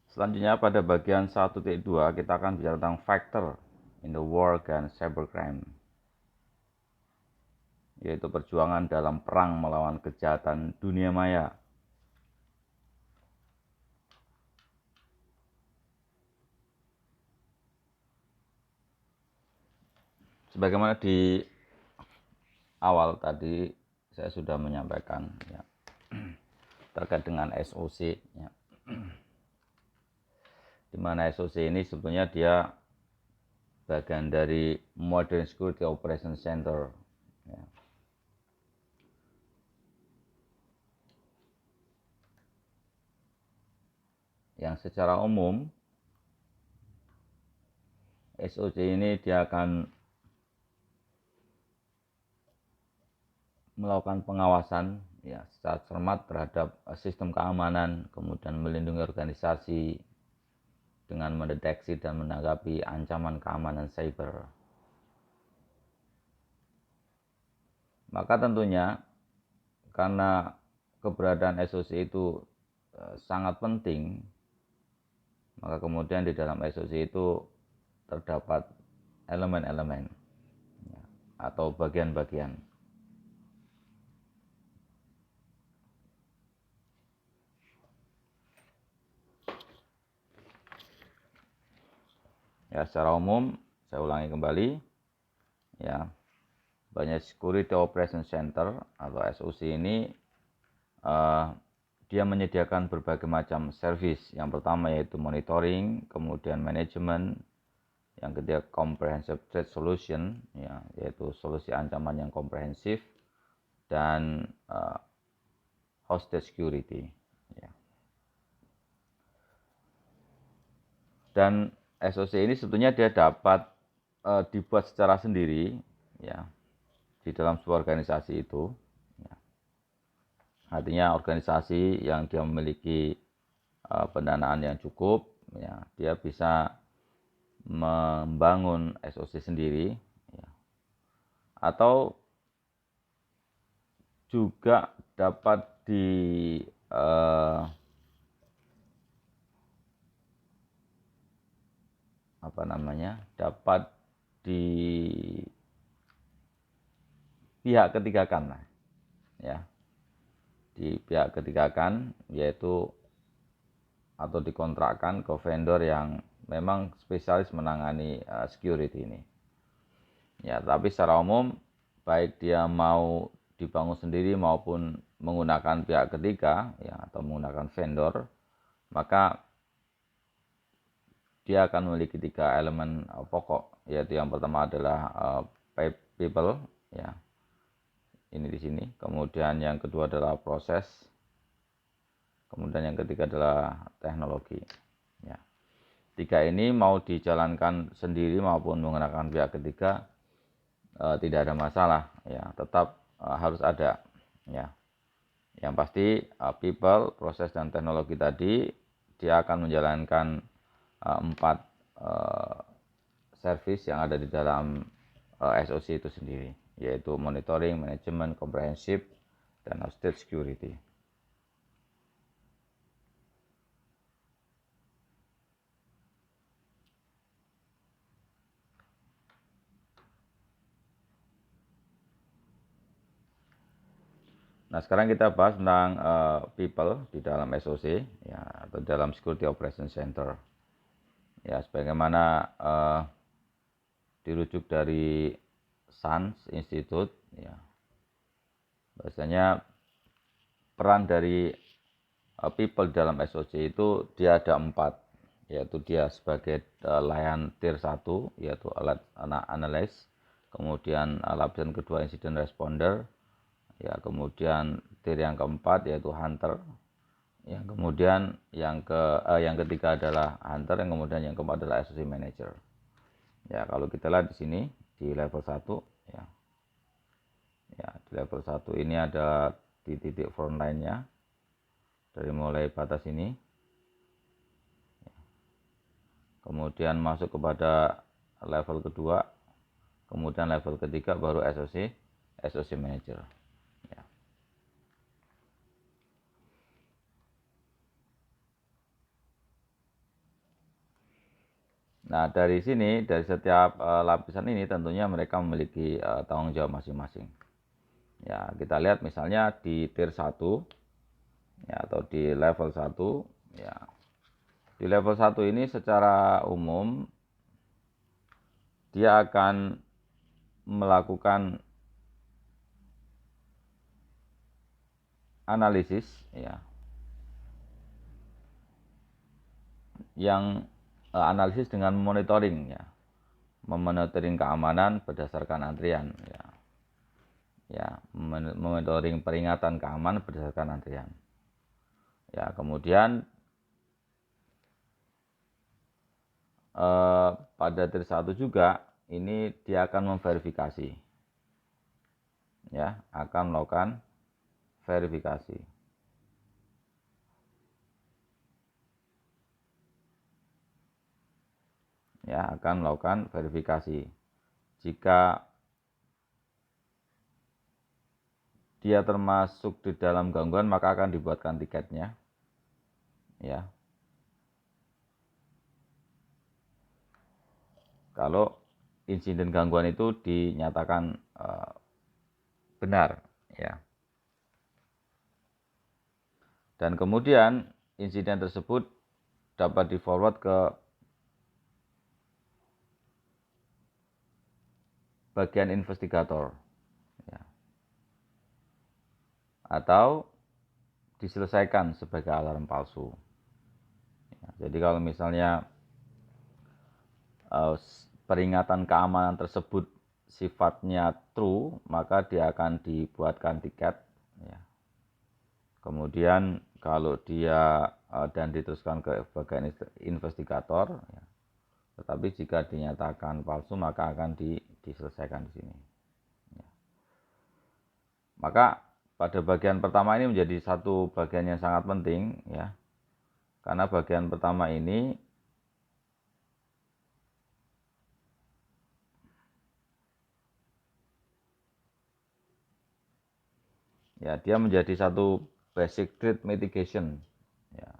Selanjutnya pada bagian 1.2 kita akan bicara tentang factor in the war against cybercrime, yaitu perjuangan dalam perang melawan kejahatan dunia maya. Sebagaimana di awal tadi saya sudah menyampaikan ya, terkait dengan SOC ya. Di mana SOC ini sebetulnya dia bagian dari Modern Security Operations Center ya. Yang secara umum SOC ini dia akan melakukan pengawasan ya secara cermat terhadap sistem keamanan, kemudian melindungi organisasi dengan mendeteksi dan menanggapi ancaman keamanan cyber. Maka tentunya karena keberadaan SOC itu sangat penting, maka kemudian di dalam SOC itu terdapat elemen-elemen ya, atau bagian-bagian. Ya, secara umum saya ulangi kembali ya, banyak Security Operation Center atau SOC ini dia menyediakan berbagai macam service. Yang pertama yaitu monitoring, kemudian manajemen, yang ketiga comprehensive threat solution ya, yaitu solusi ancaman yang komprehensif, dan hosted security ya. Dan SOC ini sebetulnya dia dapat dibuat secara sendiri ya di dalam sebuah organisasi itu ya. Artinya organisasi yang dia memiliki pendanaan yang cukup ya, dia bisa membangun SOC sendiri ya. Atau juga dapat dapat di pihak ketigakan lah ya, di pihak ketigakan, yaitu atau dikontrakkan ke vendor yang memang spesialis menangani security ini ya. Tapi secara umum baik dia mau dibangun sendiri maupun menggunakan pihak ketiga ya, atau menggunakan vendor, maka dia akan memiliki 3 elemen pokok, yaitu yang pertama adalah people ya, ini di sini. Kemudian yang kedua adalah proses. Kemudian yang ketiga adalah teknologi. Ya. 3 ini mau dijalankan sendiri maupun menggunakan pihak ketiga tidak ada masalah ya, tetap harus ada ya. Yang pasti people, proses, dan teknologi tadi dia akan menjalankan 4 service yang ada di dalam SOC itu sendiri, yaitu monitoring, manajemen, comprehensive, dan hosted security. Nah, sekarang kita bahas tentang people di dalam SOC ya, atau dalam Security Operations Center. Ya, sebagaimana dirujuk dari SANS Institute ya. Bahasanya peran dari people dalam SOC itu dia ada 4, yaitu dia sebagai layan tier 1 yaitu alert analyst, kemudian lapisan kedua incident responder ya, kemudian tier yang keempat yaitu hunter, yang kemudian yang ketiga adalah hunter, yang kemudian yang keempat adalah SOC manager. Ya, kalau kita lihat di sini di level 1 ya. Ya, di level 1 ini ada di titik front line-nya dari mulai batas ini. Kemudian masuk kepada level kedua, kemudian level ketiga baru SOC manager ya. Nah, dari sini, dari setiap lapisan ini tentunya mereka memiliki tanggung jawab masing-masing. Ya, kita lihat misalnya di tier 1 ya, atau di level 1 ya. Di level 1 ini secara umum dia akan melakukan analisis ya, yang analisis dengan monitoring ya, memonitoring keamanan berdasarkan antrian ya, ya monitoring peringatan keamanan berdasarkan antrian ya. Kemudian pada tier 1 juga ini dia akan memverifikasi ya, akan melakukan verifikasi ya, akan melakukan verifikasi. Jika dia termasuk di dalam gangguan maka akan dibuatkan tiketnya ya. Kalau insiden gangguan itu dinyatakan benar ya. Dan kemudian insiden tersebut dapat di-forward ke bagian investigator ya, atau diselesaikan sebagai alarm palsu ya. Jadi kalau misalnya peringatan keamanan tersebut sifatnya true, maka dia akan dibuatkan tiket ya. Kemudian kalau dia dan diteruskan ke bagian investigator ya. Tetapi jika dinyatakan palsu maka akan diselesaikan di sini ya. Maka pada bagian pertama ini menjadi satu bagian yang sangat penting ya, karena bagian pertama ini ya, dia menjadi satu basic threat mitigation ya.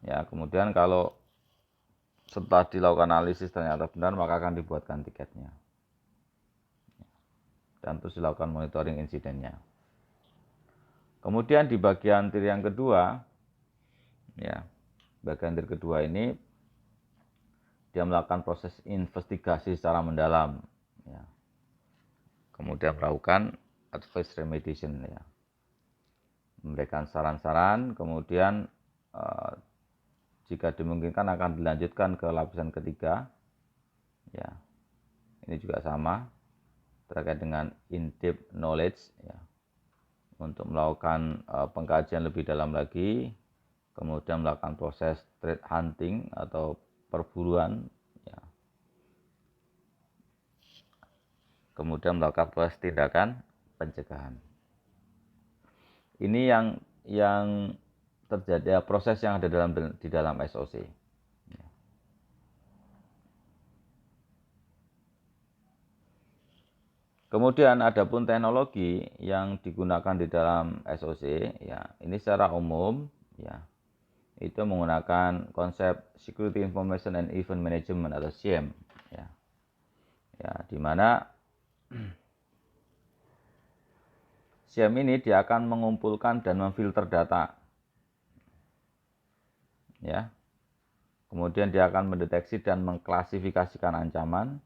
Ya, kemudian kalau setelah dilakukan analisis ternyata benar maka akan dibuatkan tiketnya dan terus dilakukan monitoring insidennya. Kemudian di bagian tier yang kedua ya, bagian tier kedua ini dia melakukan proses investigasi secara mendalam ya. Kemudian melakukan advice remediation ya, memberikan saran-saran, kemudian jika dimungkinkan akan dilanjutkan ke lapisan ketiga ya. Ini juga sama terkait dengan in-depth knowledge ya, untuk melakukan pengkajian lebih dalam lagi, kemudian melakukan proses threat hunting atau perburuan ya. Kemudian melakukan proses tindakan pencegahan. Ini yang terjadi ya, proses yang ada di dalam SOC. Kemudian adapun teknologi yang digunakan di dalam SOC ya, ini secara umum ya, itu menggunakan konsep Security Information and Event Management atau SIEM ya. Ya, di mana SIEM ini dia akan mengumpulkan dan memfilter data ya. Kemudian dia akan mendeteksi dan mengklasifikasikan ancaman.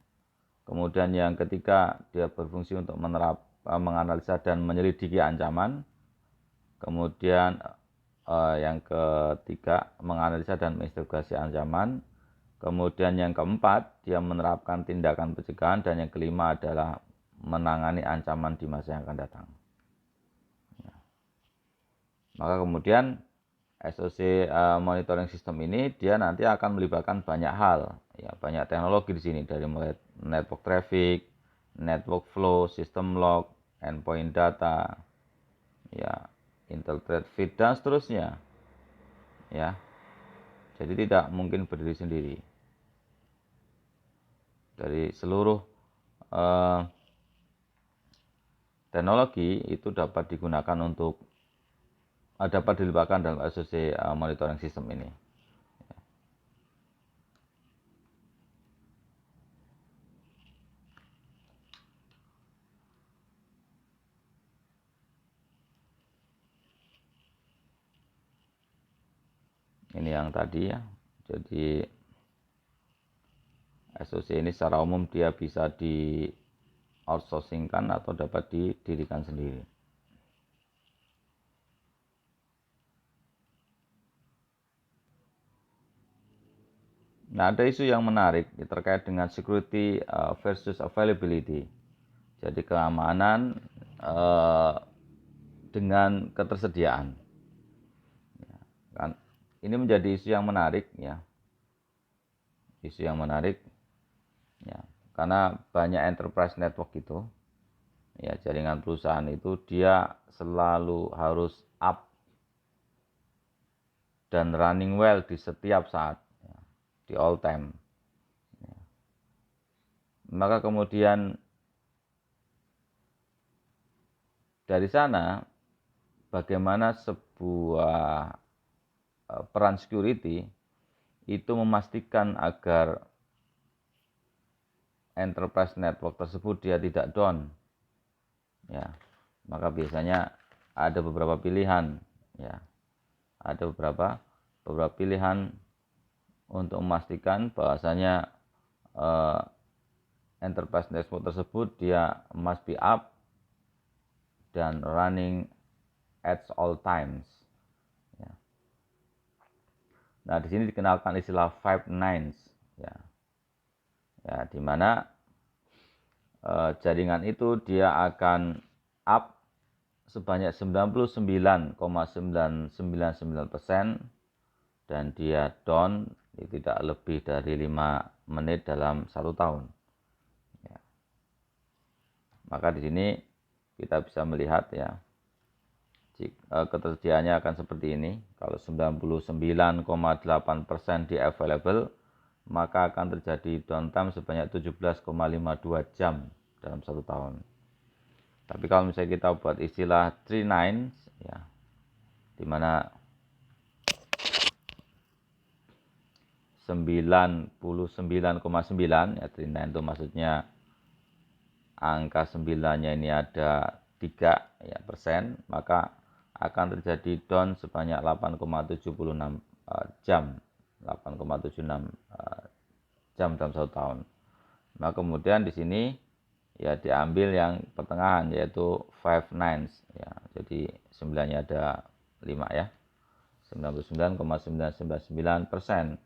Kemudian yang ketiga, dia berfungsi untuk menganalisa dan menyelidiki ancaman. Kemudian yang ketiga, menganalisa dan menginvestigasi ancaman. Kemudian yang keempat, dia menerapkan tindakan pencegahan. Dan yang kelima adalah menangani ancaman di masa yang akan datang. Ya. Maka kemudian SOC monitoring system ini dia nanti akan melibatkan banyak hal, ya, banyak teknologi di sini, dari mulai network traffic, network flow, system log, endpoint data, ya, intel thread feed dan seterusnya, ya. Jadi tidak mungkin berdiri sendiri. Dari seluruh teknologi itu dapat digunakan untuk dapat dilibatkan dalam SOC monitoring system ini. Ini yang tadi ya. Jadi SOC ini secara umum dia bisa di outsourcingkan atau dapat didirikan sendiri. Nah, ada isu yang menarik terkait dengan security versus availability. Jadi keamanan dengan ketersediaan. Ya, kan? Ini menjadi isu yang menarik ya. Isu yang menarik ya, karena banyak enterprise network itu ya, jaringan perusahaan itu dia selalu harus up dan running well di setiap saat ya, di all time ya. Maka kemudian dari sana bagaimana sebuah peran security itu memastikan agar enterprise network tersebut dia tidak down ya. Maka biasanya ada beberapa pilihan ya, ada beberapa pilihan untuk memastikan bahwasanya enterprise network tersebut dia must be up dan running at all times ya. Nah, di sini dikenalkan istilah five nines ya. Ya, di mana jaringan itu dia akan up sebanyak 99,999% dan dia down tidak lebih dari 5 menit dalam 1 tahun. Ya. Maka di sini kita bisa melihat ya, ketersediaannya akan seperti ini. Kalau 99,8% di available, maka akan terjadi downtime sebanyak 17,52 jam dalam 1 tahun. Tapi kalau misalnya kita buat istilah 3 nines ya, dimana 99,9 ya, 3 nine itu maksudnya angka 9-nya ini ada 3 ya, persen, maka akan terjadi down sebanyak 8,76 jam 8,76 jam dalam 1 tahun. Nah, kemudian di sini ya diambil yang pertengahan yaitu 5 nines ya. Jadi 9-nya ada 5 ya. 99,999%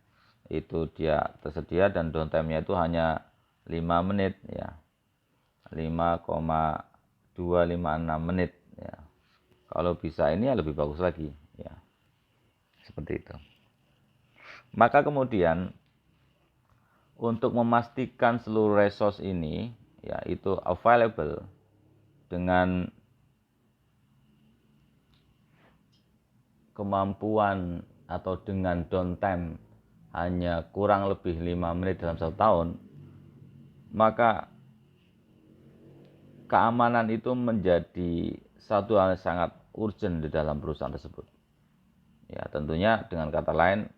itu dia tersedia dan downtime-nya itu hanya 5 menit ya. 5,256 menit ya. Kalau bisa ini ya lebih bagus lagi ya. Seperti itu. Maka kemudian untuk memastikan seluruh resource ini ya itu available dengan kemampuan atau dengan downtime hanya kurang lebih 5 menit dalam 1 tahun, maka keamanan itu menjadi satu hal yang sangat urgent di dalam perusahaan tersebut. Ya, tentunya dengan kata lain,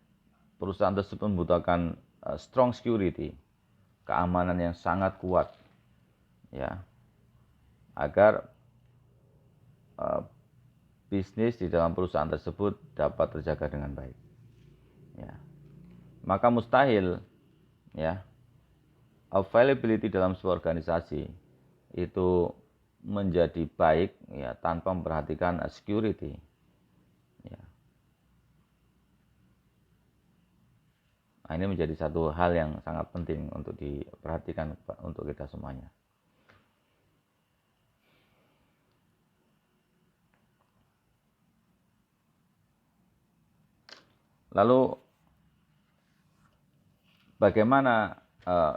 perusahaan tersebut membutuhkan strong security, keamanan yang sangat kuat, ya, agar bisnis di dalam perusahaan tersebut dapat terjaga dengan baik. Ya, maka mustahil, ya, availability dalam sebuah organisasi itu menjadi baik ya tanpa memperhatikan security. Ya. Nah, ini menjadi satu hal yang sangat penting untuk diperhatikan untuk kita semuanya. Lalu bagaimana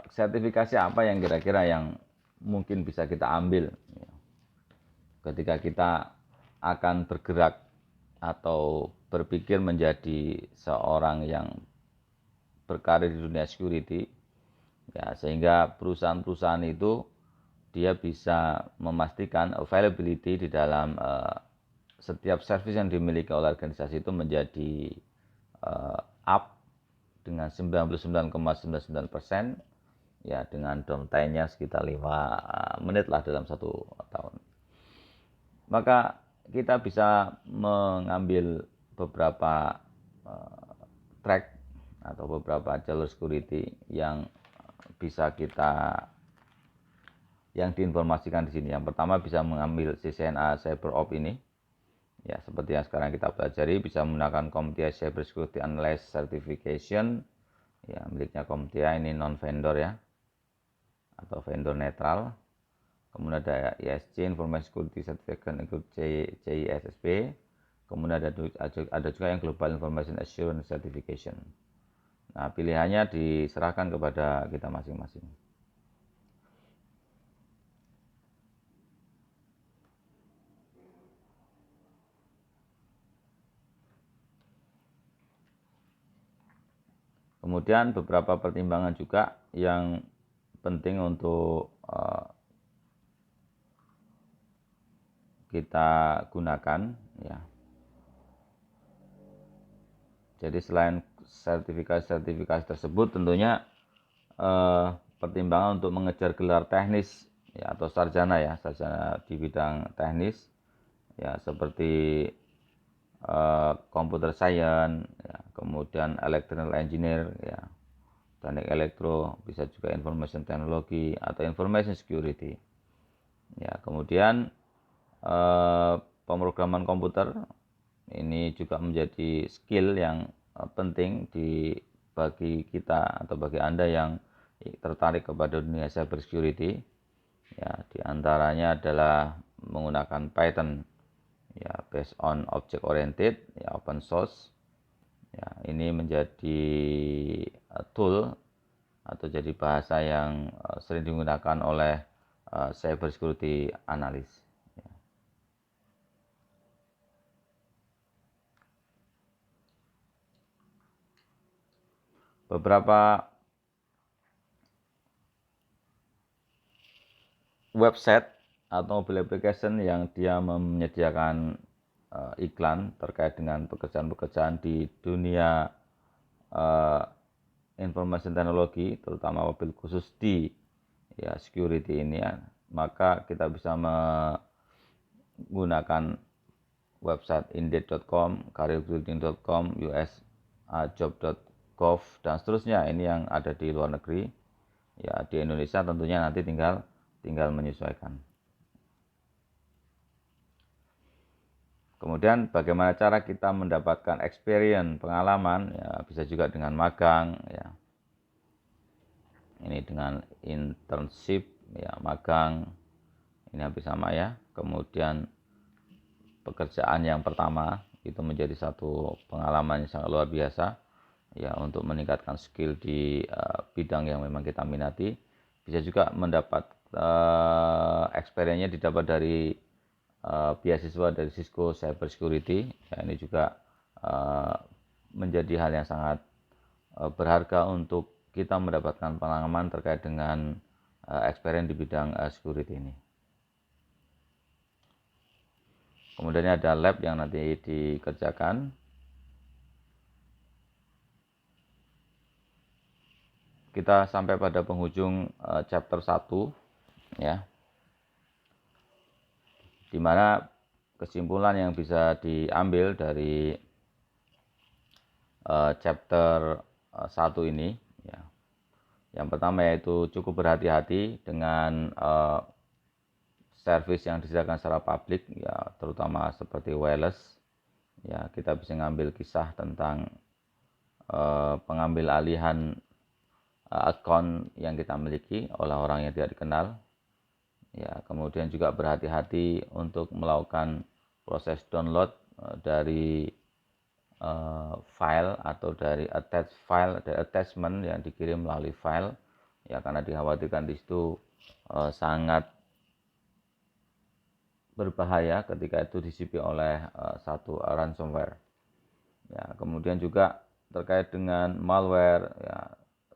sertifikasi apa yang kira-kira yang mungkin bisa kita ambil ya, ketika kita akan bergerak atau berpikir menjadi seorang yang berkarir di dunia security ya, sehingga perusahaan-perusahaan itu dia bisa memastikan availability di dalam setiap service yang dimiliki oleh organisasi itu menjadi up dengan 99,99%, ya dengan downtime-nya sekitar 5 menit lah dalam 1 tahun. Maka kita bisa mengambil beberapa track atau beberapa jalur security yang bisa yang diinformasikan di sini. Yang pertama bisa mengambil CCNA CyberOp ini. Ya, seperti yang sekarang kita pelajari, bisa menggunakan CompTIA Cyber Security Analyst Certification. Ya, miliknya CompTIA, ini non vendor ya, atau vendor netral. Kemudian ada ISC Information Security Certificate ikut CISSP. Kemudian ada juga yang Global Information Assurance Certification. Nah, pilihannya diserahkan kepada kita masing-masing. Kemudian beberapa pertimbangan juga yang penting untuk kita gunakan ya. Jadi selain sertifikasi tersebut, tentunya pertimbangan untuk mengejar gelar teknis ya, atau sarjana ya, sarjana di bidang teknis ya, seperti computer science ya, kemudian electrical engineer ya, teknik elektro, bisa juga information technology atau information security ya. Kemudian pemrograman komputer ini juga menjadi skill yang penting bagi kita atau bagi Anda yang tertarik kepada dunia cyber security ya. Diantaranya adalah menggunakan Python ya, based on object oriented ya, open source ya. Ini menjadi tool atau jadi bahasa yang sering digunakan oleh cyber security analyst ya. Beberapa website atau mobile application yang dia menyediakan iklan terkait dengan pekerjaan-pekerjaan di dunia information teknologi, terutama mobil khusus di ya security ini ya, maka kita bisa menggunakan website indeed.com, careerbuilding.com, usjob.gov dan seterusnya. Ini yang ada di luar negeri ya. Di Indonesia tentunya nanti tinggal menyesuaikan. Kemudian bagaimana cara kita mendapatkan experience, pengalaman ya, bisa juga dengan magang ya. Ini dengan internship ya, magang ini hampir sama ya. Kemudian pekerjaan yang pertama itu menjadi satu pengalaman yang sangat luar biasa ya, untuk meningkatkan skill di bidang yang memang kita minati. Bisa juga mendapat experience-nya didapat dari beasiswa dari Cisco Cyber Security ya. Ini juga menjadi hal yang sangat berharga untuk kita mendapatkan pengalaman terkait dengan experience di bidang security ini. Kemudian ada lab yang nanti dikerjakan. Kita sampai pada penghujung chapter 1 ya, dimana kesimpulan yang bisa diambil dari chapter 1 ini ya. Yang pertama yaitu cukup berhati-hati dengan service yang disediakan secara publik ya, terutama seperti wireless ya. Kita bisa ngambil kisah tentang pengambil alihan akun yang kita miliki oleh orang yang tidak dikenal ya. Kemudian juga berhati-hati untuk melakukan proses download dari file atau dari attachment yang dikirim melalui file ya, karena dikhawatirkan di situ sangat berbahaya ketika itu dicipta oleh satu ransomware ya. Kemudian juga terkait dengan malware ya,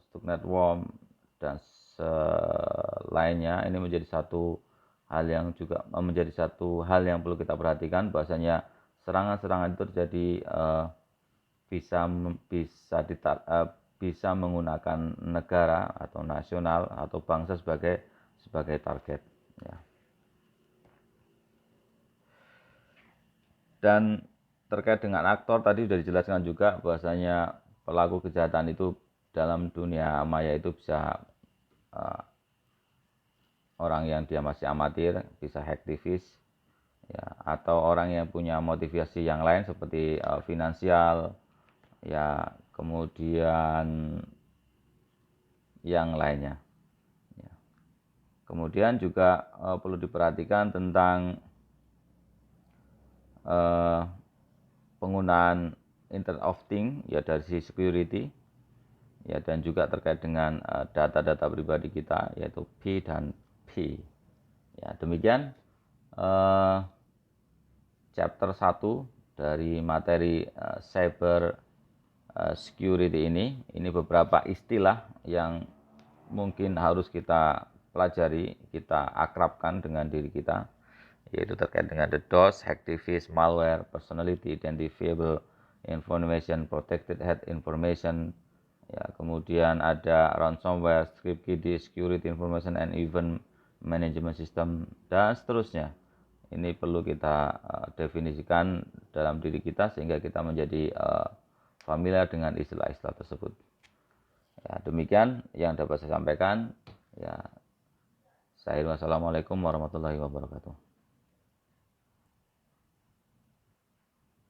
Stuxnet worm dan lainnya, ini menjadi satu hal yang perlu kita perhatikan, bahwasanya serangan-serangan itu terjadi bisa menggunakan negara atau nasional atau bangsa sebagai target, ya. Dan terkait dengan aktor tadi sudah dijelaskan juga bahwasanya pelaku kejahatan itu dalam dunia maya itu bisa orang yang dia masih amatir, bisa hacktivis, ya, atau orang yang punya motivasi yang lain seperti finansial, ya, kemudian yang lainnya, ya. Kemudian juga perlu diperhatikan tentang penggunaan Internet of Things, ya, dari sisi security, ya, dan juga terkait dengan data-data pribadi kita, yaitu P dan P. Ya, demikian chapter 1 dari materi cyber security ini beberapa istilah yang mungkin harus kita pelajari, kita akrabkan dengan diri kita, yaitu terkait dengan the DOS, hacktivist, malware, personality identifiable information, protected head information, ya, kemudian ada ransomware, script kiddie, security information and event management system, dan seterusnya. Ini perlu kita definisikan dalam diri kita sehingga kita menjadi familiar dengan istilah-istilah tersebut. Ya, demikian yang dapat saya sampaikan. Ya, wassalamualaikum warahmatullahi wabarakatuh.